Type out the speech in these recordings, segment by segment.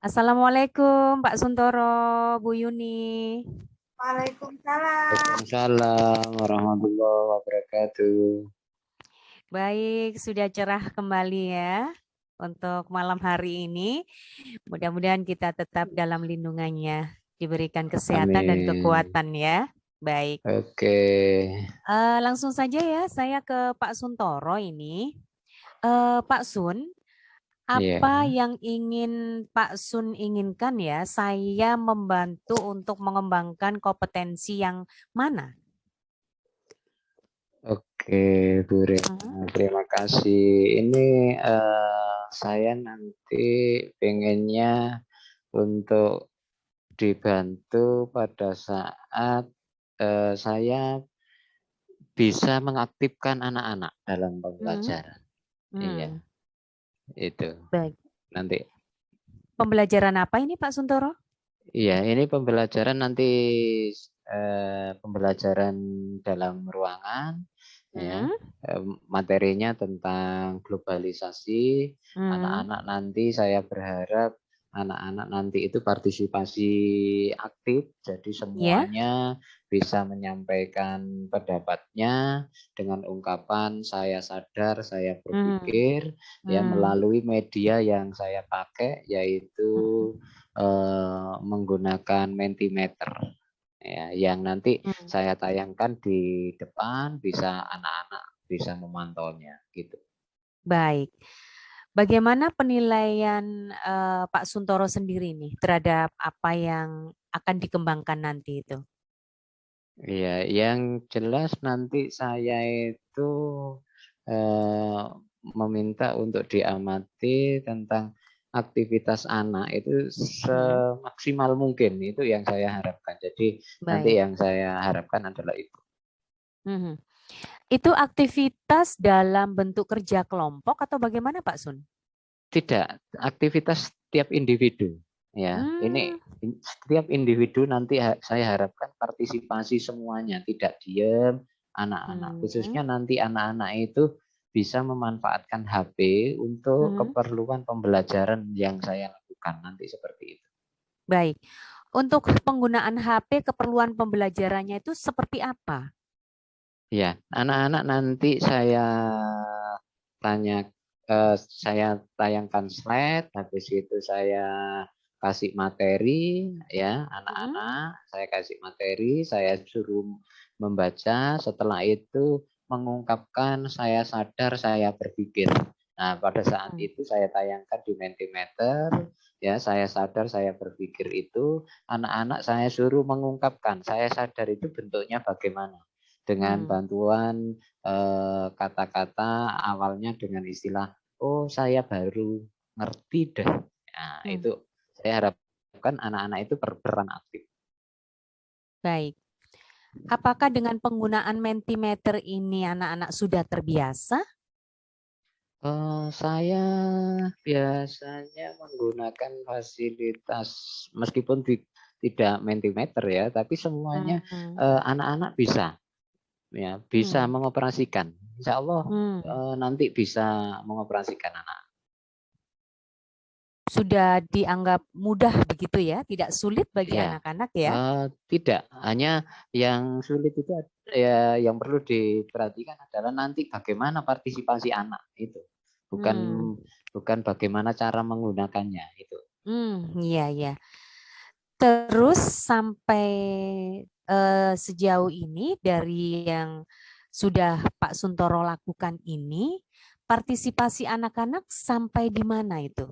Assalamualaikum Pak Suntoro, Bu Yuni. Waalaikumsalam. Waalaikumsalam warahmatullahi wabarakatuh. Baik, sudah cerah kembali ya untuk malam hari ini. Mudah-mudahan kita tetap dalam lindungannya, diberikan kesehatan dan Amin. kekuatan ya. Baik, Oke. langsung saja ya saya ke Pak Suntoro ini. Pak Sun, apa Ya. yang ingin Pak Sun inginkan ya? Saya membantu untuk mengembangkan kompetensi yang mana? Oke, Bu Hmm, Rena. Terima kasih. Ini saya nanti pengennya untuk dibantu pada saat saya bisa mengaktifkan anak-anak dalam hmm, pembelajaran. Iya, hmm. itu. Baik. Nanti. Pembelajaran apa ini Pak Suntoro? Iya, ini pembelajaran nanti pembelajaran dalam ruangan, ya. Hmm, Materinya tentang globalisasi. hmm, Anak-anak nanti saya berharap anak-anak nanti itu partisipasi aktif, jadi ya. semuanya bisa menyampaikan pendapatnya dengan ungkapan saya sadar, saya Hmm, berpikir, ya hmm, melalui media yang saya pakai yaitu hmm, menggunakan Mentimeter, ya, yang nanti hmm. saya tayangkan di depan bisa anak-anak bisa memantaunya gitu. Baik. Bagaimana penilaian Pak Suntoro sendiri nih terhadap apa yang akan dikembangkan nanti itu? Iya, yang jelas nanti saya itu eh, meminta untuk diamati tentang aktivitas anak itu Hmm, semaksimal mungkin, itu yang saya harapkan. Jadi nanti baik. yang saya harapkan adalah itu. Hmm. Itu aktivitas dalam bentuk kerja kelompok atau bagaimana Pak Sun? Tidak, aktivitas setiap individu. Ya, Hmm, ini setiap individu nanti saya harapkan partisipasi semuanya, tidak diam anak-anak. hmm, Khususnya nanti anak-anak itu bisa memanfaatkan HP untuk hmm. keperluan pembelajaran yang saya lakukan nanti seperti itu. Baik. Untuk penggunaan HP keperluan pembelajarannya itu seperti apa? Ya, anak-anak nanti tanya, saya tayangkan slide, habis itu saya kasih materi, ya Hmm, anak-anak, saya kasih materi, saya suruh membaca, setelah itu mengungkapkan saya sadar, saya berpikir. Nah, pada saat hmm, itu saya tayangkan di Mentimeter, ya saya sadar, saya berpikir itu, anak-anak saya suruh mengungkapkan, saya sadar itu bentuknya bagaimana dengan hmm, bantuan kata-kata awalnya dengan istilah oh saya baru ngerti deh. Nah, hmm. itu saya harapkan anak-anak itu berperan aktif. Baik. Apakah dengan penggunaan Mentimeter ini anak-anak sudah terbiasa? Saya biasanya menggunakan fasilitas meskipun tidak Mentimeter ya, tapi semuanya Hmm, anak-anak bisa, ya bisa hmm, mengoperasikan. Insya Allah hmm. nanti bisa mengoperasikan anak. Sudah dianggap mudah begitu ya, tidak sulit bagi Ya, anak-anak ya. tidak, hanya yang sulit itu ya yang perlu diperhatikan adalah nanti bagaimana partisipasi anak itu. Bukan Hmm, bukan bagaimana cara menggunakannya itu. iya ya. Terus sampai sejauh ini dari yang sudah Pak Suntoro lakukan ini, partisipasi anak-anak sampai di mana itu?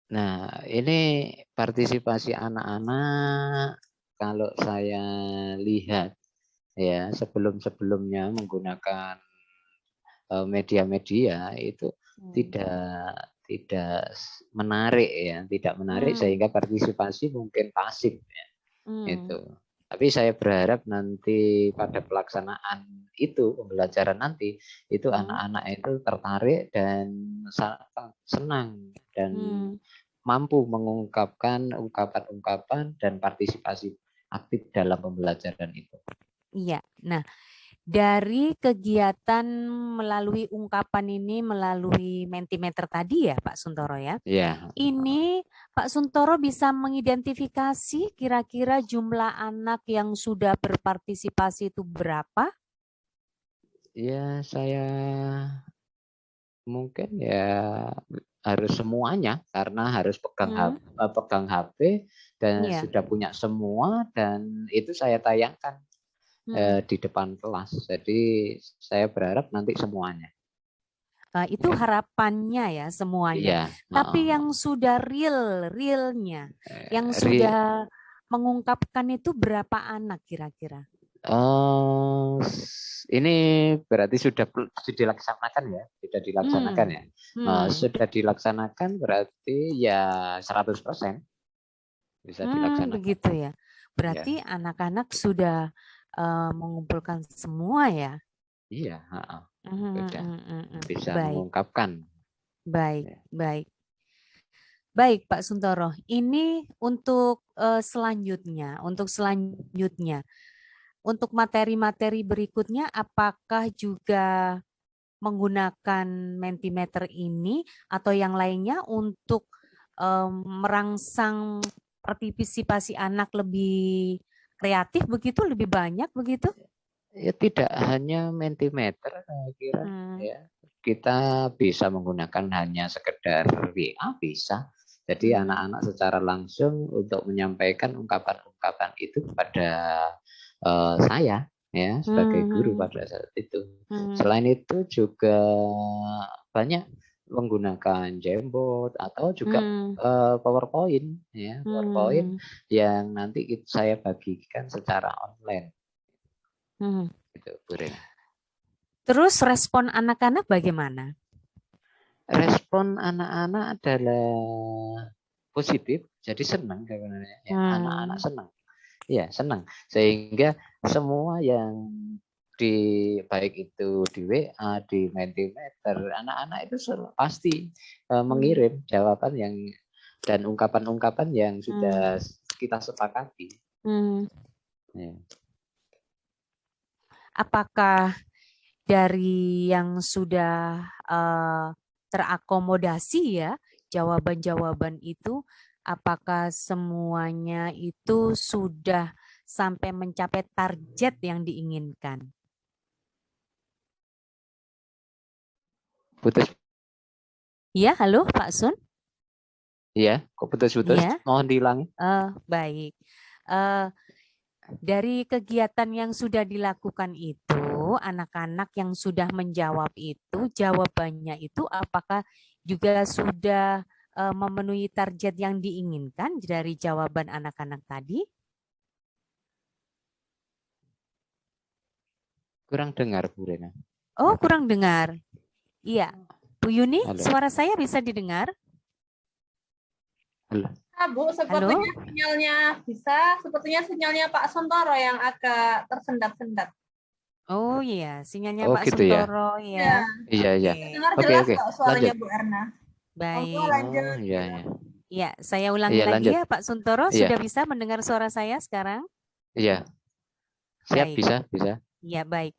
Nah, ini partisipasi anak-anak kalau saya lihat ya sebelum-sebelumnya menggunakan media-media itu Hmm, tidak menarik ya, tidak menarik hmm, sehingga partisipasi mungkin pasif ya, hmm, itu. Tapi saya berharap nanti pada pelaksanaan itu pembelajaran nanti itu hmm, anak-anak itu tertarik dan senang dan hmm. mampu mengungkapkan ungkapan-ungkapan dan partisipasi aktif dalam pembelajaran itu. Iya. Nah, dari kegiatan melalui ungkapan ini, melalui Mentimeter tadi ya Pak Suntoro ya. Ya. Ini Pak Suntoro bisa mengidentifikasi kira-kira jumlah anak yang sudah berpartisipasi itu berapa? Ya, saya mungkin ya harus semuanya karena harus pegang HP dan Iya. sudah punya semua dan itu saya tayangkan di depan kelas. Jadi saya berharap nanti semuanya. Itu Ya. harapannya ya semuanya. Iya. Tapi yang sudah realnya, yang Ri- sudah mengungkapkan itu berapa anak kira-kira? Oh, ini berarti sudah dilaksanakan ya, sudah dilaksanakan ya. Sudah dilaksanakan berarti ya 100% bisa dilaksanakan. Begitu ya. Berarti Ya. anak-anak sudah mengumpulkan semua ya. Iya, sudah bisa Baik, mengungkapkan. baik, Ya. baik. Baik, Pak Suntoro. Ini untuk selanjutnya, untuk materi-materi berikutnya, apakah juga menggunakan Mentimeter ini atau yang lainnya untuk merangsang partisipasi anak lebih kreatif begitu, lebih banyak begitu? Ya tidak hanya Mentimeter saya kira ya. Kita bisa menggunakan hanya sekedar WA bisa. Jadi anak-anak secara langsung untuk menyampaikan ungkapan-ungkapan itu kepada saya ya sebagai guru pada saat itu. Selain itu juga banyak menggunakan Jamboard atau juga PowerPoint ya, PowerPoint yang nanti saya bagikan secara online. Gitu, Bu Rena. Terus respon anak-anak bagaimana? Respon anak-anak adalah positif, jadi senang sebenarnya. Ya, anak-anak senang. Ya, senang. Sehingga semua yang baik itu di WA, di Mentimeter, anak-anak itu pasti mengirim jawaban yang dan ungkapan-ungkapan yang sudah kita sepakati. Ya. Apakah dari yang sudah terakomodasi ya jawaban-jawaban itu, apakah semuanya itu sudah sampai mencapai target yang diinginkan? Putus. Ya, halo Pak Sun. Iya, kok putus-putus? Ya. Mohon diulangi. Baik. Dari kegiatan yang sudah dilakukan itu, anak-anak yang sudah menjawab itu, jawabannya itu apakah juga sudah memenuhi target yang diinginkan dari jawaban anak-anak tadi? Kurang dengar, Bu Rena. Oh, kurang dengar. Iya. Bu Yuni, Halo. suara saya bisa didengar? Halo. Bu, sepertinya sinyalnya bisa, sepertinya sinyalnya Pak Suntoro yang agak tersendat-sendat. Oh iya, sinyalnya Oh, Pak gitu Suntoro ya. Iya. Dengar jelas kok suaranya Bu Erna. Baik. Lanjut. Iya. Ya, saya ulangi lagi ya Pak Suntoro, sudah bisa mendengar suara saya sekarang? Iya. Siap, baik. bisa. Ya, baik.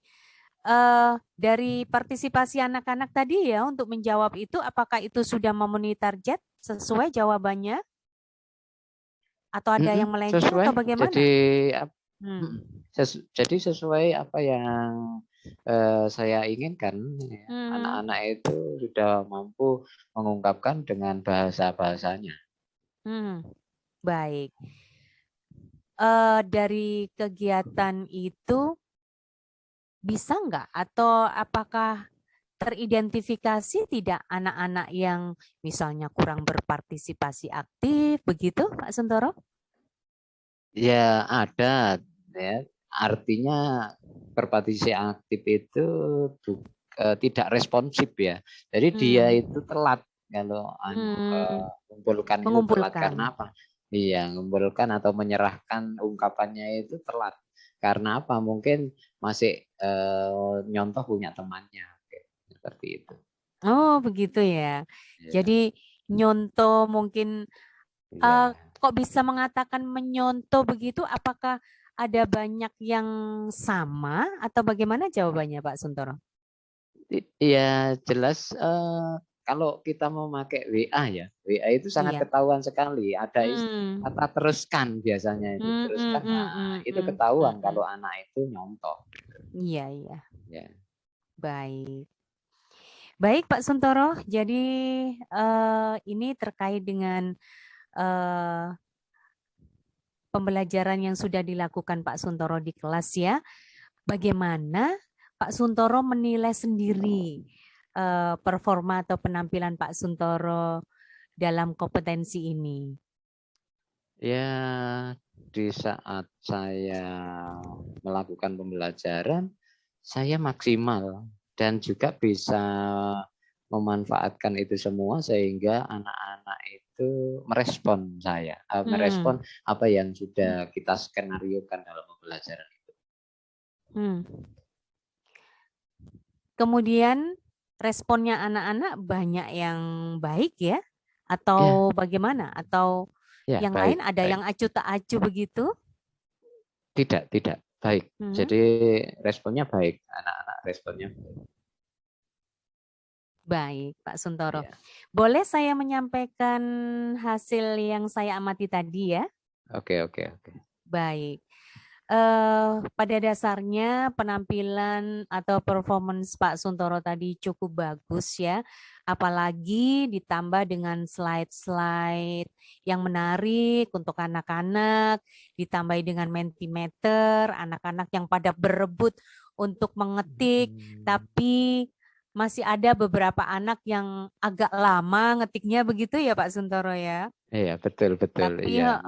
Dari partisipasi anak-anak tadi ya untuk menjawab itu, apakah itu sudah memenuhi target sesuai jawabannya? Atau ada yang melenceng sesuai, atau bagaimana? Jadi sesuai apa yang saya inginkan, anak-anak itu sudah mampu mengungkapkan dengan bahasa-bahasanya. Baik. Dari kegiatan itu bisa nggak? Atau apakah teridentifikasi tidak anak-anak yang misalnya kurang berpartisipasi aktif, begitu Pak Suntoro? Ya ada, ya. Artinya berpartisipasi aktif itu tidak responsif ya. Jadi dia itu telat kalau mengumpulkan itu telat karena apa? Iya, mengumpulkan atau menyerahkan ungkapannya itu telat. Karena apa? Mungkin masih nyontoh punya temannya. Seperti itu. Oh, begitu ya. Jadi nyontoh mungkin kok bisa mengatakan menyontoh begitu? Apakah ada banyak yang sama atau bagaimana jawabannya Pak Suntoro? Ya jelas kalau kita mau pakai WA ya, WA itu sangat Iya. ketahuan sekali. Ada kata teruskan biasanya itu teruskan. Nah, itu ketahuan kalau anak itu nyontoh. Iya, iya. Ya. Baik. Baik Pak Suntoro, jadi ini terkait dengan pembelajaran yang sudah dilakukan Pak Suntoro di kelas ya. Bagaimana Pak Suntoro menilai sendiri performa atau penampilan Pak Suntoro dalam kompetensi ini? Ya, di saat saya melakukan pembelajaran, saya maksimal dan juga bisa memanfaatkan itu semua sehingga anak-anak itu merespon saya, merespon apa yang sudah kita skenariokan dalam pembelajaran itu. Kemudian responnya anak-anak banyak yang baik ya? Atau bagaimana? Atau ya, yang baik, lain ada baik. yang acuh tak acuh begitu? Tidak, baik. Jadi responnya baik, anak-anak responnya baik. Baik, Pak Suntoro. Ya. Boleh saya menyampaikan hasil yang saya amati tadi ya? Oke. Baik. Pada dasarnya penampilan atau performance Pak Suntoro tadi cukup bagus ya. Apalagi ditambah dengan slide-slide yang menarik untuk anak-anak, ditambah dengan Mentimeter, anak-anak yang pada berebut untuk mengetik, tapi masih ada beberapa anak yang agak lama ngetiknya begitu ya Pak Suntoro ya. Iya, betul. Tapi Iya,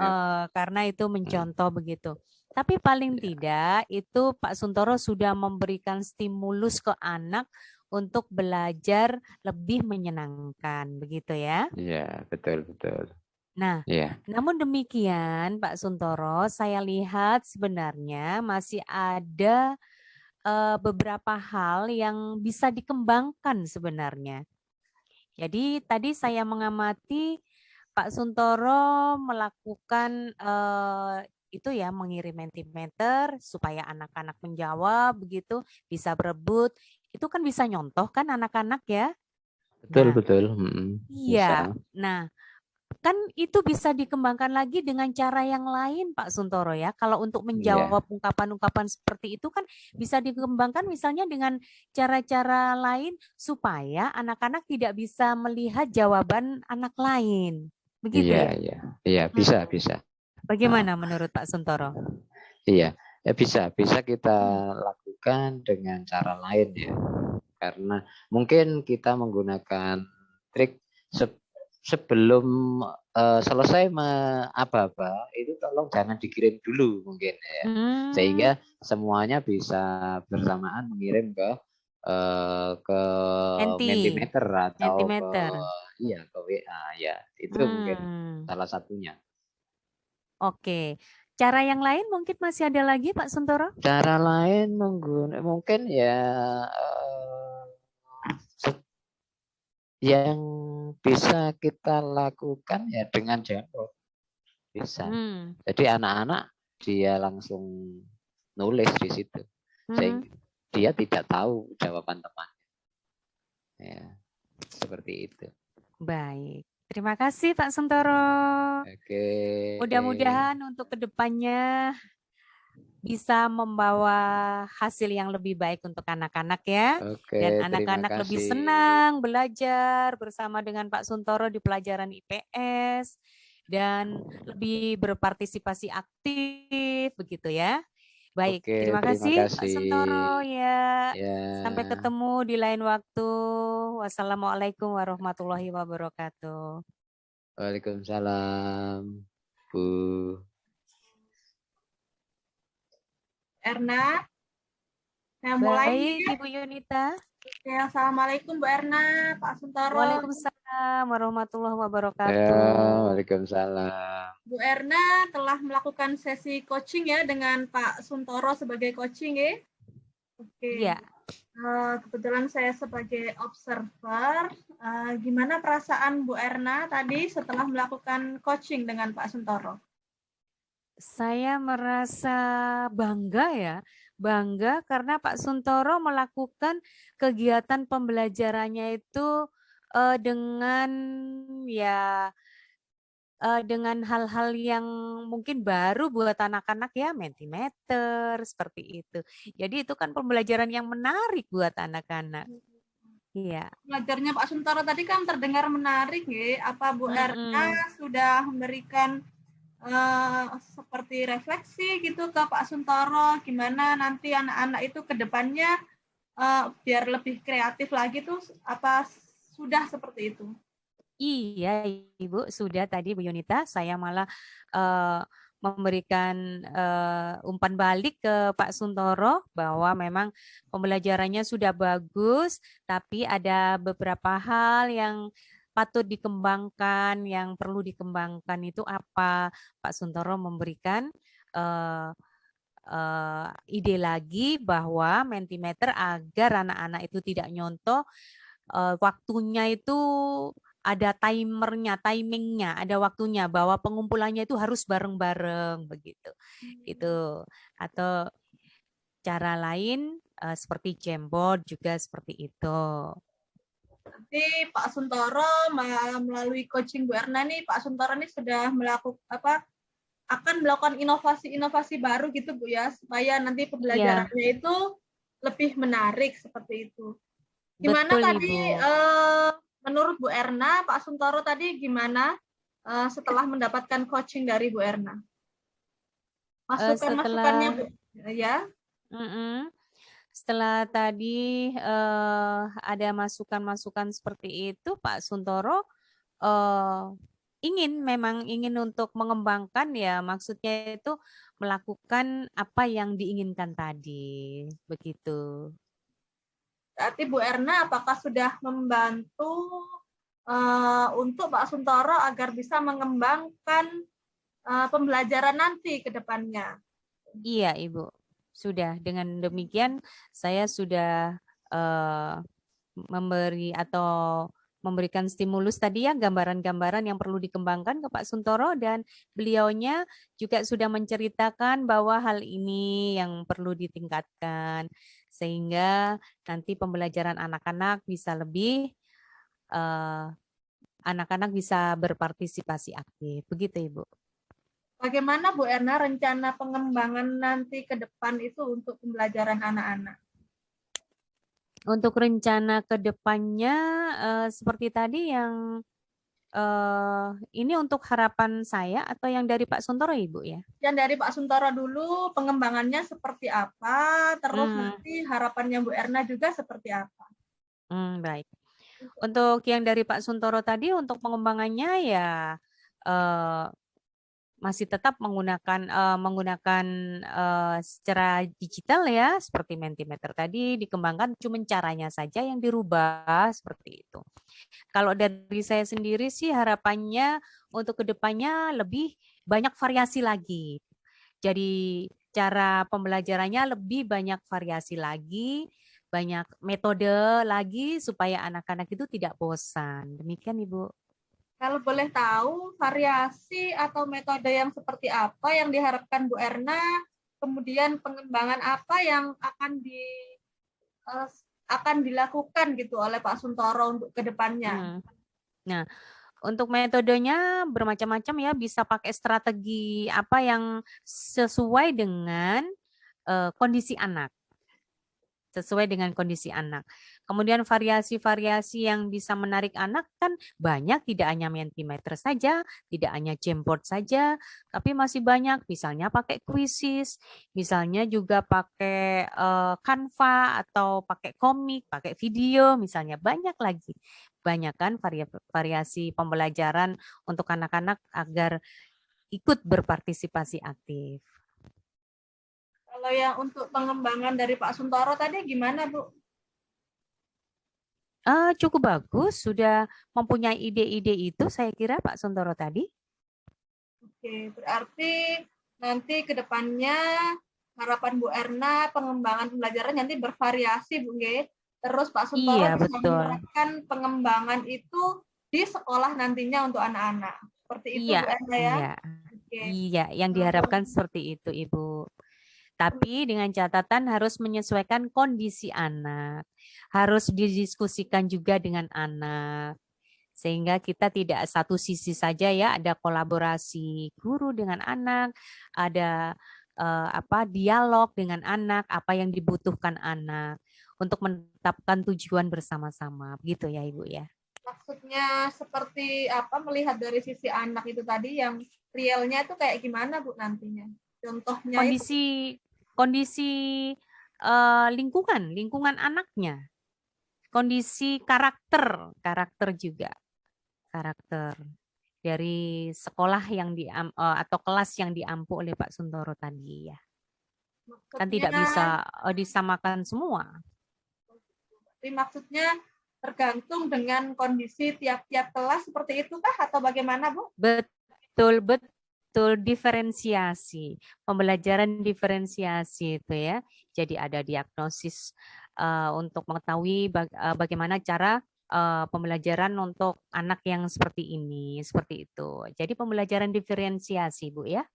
karena itu mencontoh begitu. Tapi paling tidak itu Pak Suntoro sudah memberikan stimulus ke anak untuk belajar lebih menyenangkan, begitu ya? Iya, betul. Nah, Iya. namun demikian Pak Suntoro, saya lihat sebenarnya masih ada beberapa hal yang bisa dikembangkan sebenarnya. Jadi tadi saya mengamati Pak Suntoro melakukan itu ya mengirim Mentimeter supaya anak-anak menjawab begitu, bisa berebut. Itu kan bisa nyontoh kan anak-anak ya? Betul. Iya. Bisa. Nah, kan itu bisa dikembangkan lagi dengan cara yang lain Pak Suntoro ya. Kalau untuk menjawab ungkapan-ungkapan seperti itu kan bisa dikembangkan misalnya dengan cara-cara lain supaya anak-anak tidak bisa melihat jawaban anak lain. Begitu ya? Iya, bisa. Bagaimana menurut Pak Suntoro? Iya, bisa kita lakukan dengan cara lain ya. Karena mungkin kita menggunakan trik sebelum selesai aba-aba itu tolong jangan dikirim dulu mungkin ya. Sehingga semuanya bisa bersamaan mengirim ke Mentimeter atau ke WA ya. Itu mungkin salah satunya. Oke. Cara yang lain mungkin masih ada lagi Pak Suntoro? Cara lain mungkin ya yang bisa kita lakukan ya dengan jamur bisa. Jadi anak-anak dia langsung nulis di situ, sehingga dia tidak tahu jawaban temannya. Ya, seperti itu. Baik, terima kasih Pak Suntoro. Oke. Mudah-mudahan untuk kedepannya bisa membawa hasil yang lebih baik untuk anak-anak ya. Oke, dan terima anak-anak lebih kasih. senang belajar bersama dengan Pak Suntoro di pelajaran IPS dan lebih berpartisipasi aktif begitu ya. Baik, Oke, terima kasih Pak Suntoro ya. Sampai ketemu di lain waktu. Wassalamualaikum warahmatullahi wabarakatuh. Waalaikumsalam, Bu. Erna. Nah, baik, Ibu Yunita. Oke, assalamualaikum Bu Erna, Pak Suntoro. Waalaikumsalam warahmatullahi wabarakatuh. Ya, waalaikumsalam. Bu Erna telah melakukan sesi coaching ya dengan Pak Suntoro sebagai coaching ya. Oke. Iya. Kebetulan saya sebagai observer. Gimana perasaan Bu Erna tadi setelah melakukan coaching dengan Pak Suntoro? Saya merasa bangga ya, bangga karena Pak Suntoro melakukan kegiatan pembelajarannya itu dengan ya dengan hal-hal yang mungkin baru buat anak-anak ya, Mentimeter seperti itu. Jadi itu kan pembelajaran yang menarik buat anak-anak. Iya. Belajarnya Pak Suntoro tadi kan terdengar menarik, ya. Apa Bu Erna sudah memberikan seperti refleksi gitu ke Pak Suntoro, gimana nanti anak-anak itu ke depannya biar lebih kreatif lagi tuh, apa sudah seperti itu? Iya, Ibu, sudah tadi Bu Yunita, saya malah memberikan umpan balik ke Pak Suntoro bahwa memang pembelajarannya sudah bagus, tapi ada beberapa hal yang patut dikembangkan, yang perlu dikembangkan itu apa? Pak Suntoro memberikan ide lagi bahwa Mentimeter agar anak-anak itu tidak nyontoh, waktunya itu ada timernya, timingnya, ada waktunya bahwa pengumpulannya itu harus bareng-bareng begitu. Itu atau cara lain seperti Jamboard juga seperti itu. Nanti Pak Suntoro melalui coaching Bu Erna nih, Pak Suntoro ini sudah akan melakukan inovasi-inovasi baru gitu Bu ya, supaya nanti pembelajarannya itu lebih menarik seperti itu. Gimana betul, tadi Ibu. Menurut Bu Erna, Pak Suntoro tadi gimana setelah mendapatkan coaching dari Bu Erna? Masukan-masukannya Bu, ya? Setelah tadi ada masukan-masukan seperti itu, Pak Suntoro memang ingin untuk mengembangkan ya, maksudnya itu melakukan apa yang diinginkan tadi, begitu. Berarti Bu Erna apakah sudah membantu untuk Pak Suntoro agar bisa mengembangkan pembelajaran nanti ke depannya? Iya, Ibu. Sudah. Dengan demikian saya sudah memberi atau memberikan stimulus tadi ya, gambaran-gambaran yang perlu dikembangkan ke Pak Suntoro, dan beliaunya juga sudah menceritakan bahwa hal ini yang perlu ditingkatkan sehingga nanti pembelajaran anak-anak bisa lebih anak-anak bisa berpartisipasi aktif. Begitu, Ibu. Bagaimana Bu Erna rencana pengembangan nanti ke depan itu untuk pembelajaran anak-anak? Untuk rencana ke depannya seperti tadi yang ini untuk harapan saya atau yang dari Pak Suntoro, Ibu ya? Yang dari Pak Suntoro dulu, pengembangannya seperti apa, terus nanti harapannya Bu Erna juga seperti apa? Baik. Untuk yang dari Pak Suntoro tadi, untuk pengembangannya ya masih tetap menggunakan secara digital ya, seperti Mentimeter tadi dikembangkan, cuma caranya saja yang dirubah seperti itu. Kalau dari saya sendiri sih harapannya untuk kedepannya lebih banyak variasi lagi. Jadi cara pembelajarannya lebih banyak variasi lagi, banyak metode lagi supaya anak-anak itu tidak bosan. Demikian, Ibu. Kalau boleh tahu, variasi atau metode yang seperti apa yang diharapkan Bu Erna, kemudian pengembangan apa yang akan dilakukan gitu oleh Pak Suntoro untuk ke depannya? Nah, untuk metodenya bermacam-macam ya, bisa pakai strategi apa yang sesuai dengan kondisi anak. Sesuai dengan kondisi anak. Kemudian variasi-variasi yang bisa menarik anak kan banyak, tidak hanya Mentimeter saja, tidak hanya Jamboard saja, tapi masih banyak, misalnya pakai Quizzes, misalnya juga pakai Canva atau pakai komik, pakai video, misalnya banyak lagi. Banyak kan variasi pembelajaran untuk anak-anak agar ikut berpartisipasi aktif. Kalau yang untuk pengembangan dari Pak Suntoro tadi gimana, Bu? Cukup bagus, sudah mempunyai ide-ide itu saya kira Pak Suntoro tadi. Oke, berarti nanti ke depannya harapan Bu Erna pengembangan pembelajaran nanti bervariasi, Bu Nge. Terus Pak Suntoro bisa menerapkan pengembangan itu di sekolah nantinya untuk anak-anak. Seperti itu Bu Erna ya. Iya, yang diharapkan seperti itu, Ibu. Tapi dengan catatan harus menyesuaikan kondisi anak. Harus didiskusikan juga dengan anak. Sehingga kita tidak satu sisi saja ya, ada kolaborasi guru dengan anak, ada dialog dengan anak, apa yang dibutuhkan anak untuk menetapkan tujuan bersama-sama. Begitu ya, Ibu ya. Maksudnya seperti apa, melihat dari sisi anak itu tadi, yang realnya itu kayak gimana Bu nantinya? Contohnya kondisi lingkungan anaknya, kondisi karakter juga, karakter dari sekolah yang atau kelas yang diampu oleh Pak Suntoro tadi ya. Kan tidak bisa disamakan semua. Maksudnya tergantung dengan kondisi tiap-tiap kelas seperti itu kah atau bagaimana Bu? Betul, diferensiasi, pembelajaran diferensiasi itu ya. Jadi ada diagnosis untuk mengetahui bagaimana cara pembelajaran untuk anak yang seperti ini, seperti itu. Jadi pembelajaran diferensiasi, Bu ya.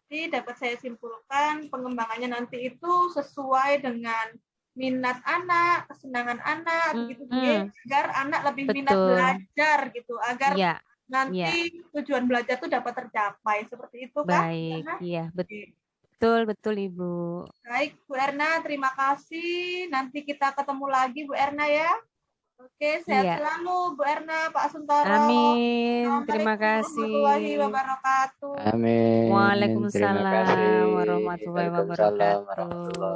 Jadi dapat saya simpulkan pengembangannya nanti itu sesuai dengan minat anak, kesenangan anak, begitu agar anak lebih minat belajar gitu, agar nanti tujuan belajar itu dapat tercapai, seperti itu kan? Baik, iya betul Ibu. Baik Bu Erna, terima kasih. Nanti kita ketemu lagi Bu Erna ya. Oke, sehat selalu Bu Erna, Pak Suntoro. Amin. Terima kasih. Warahmatullahi wabarakatuh. Amin. Waalaikumsalam warahmatullahi wabarakatuh.